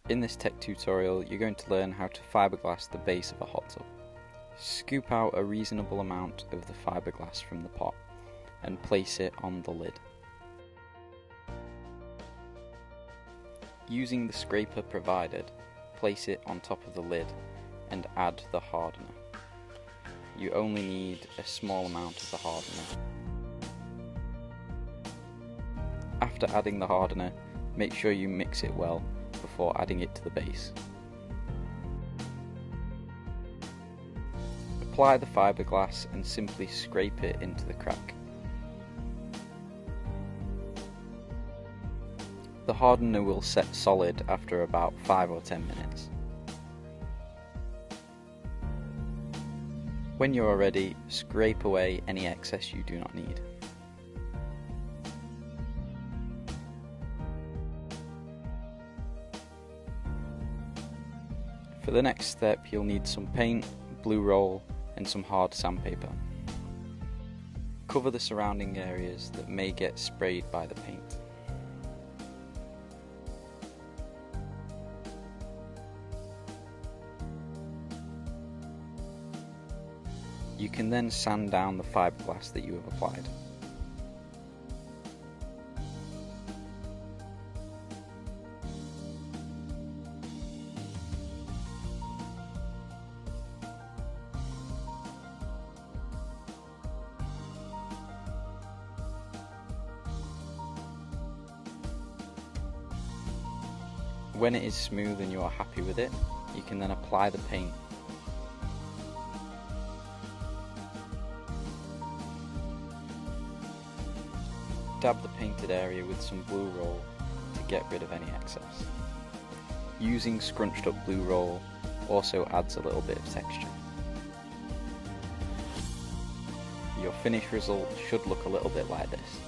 In this tech tutorial, you're going to learn how to fiberglass the base of a hot tub. Scoop out a reasonable amount of the fiberglass from the pot and place it on the lid. Using the scraper provided, place it on top of the lid and add the hardener. You only need a small amount of the hardener. After adding the hardener, make sure you mix it well before adding it to the base. Apply the fiberglass and simply scrape it into the crack. The hardener will set solid after about 5 or 10 minutes. When you are ready, scrape away any excess you do not need. For the next step, you'll need some paint, blue roll and some hard sandpaper. Cover the surrounding areas that may get sprayed by the paint. You can then sand down the fiberglass that you have applied. When it is smooth and you are happy with it, you can then apply the paint. Dab the painted area with some blue roll to get rid of any excess. Using scrunched up blue roll also adds a little bit of texture. Your finished result should look a little bit like this.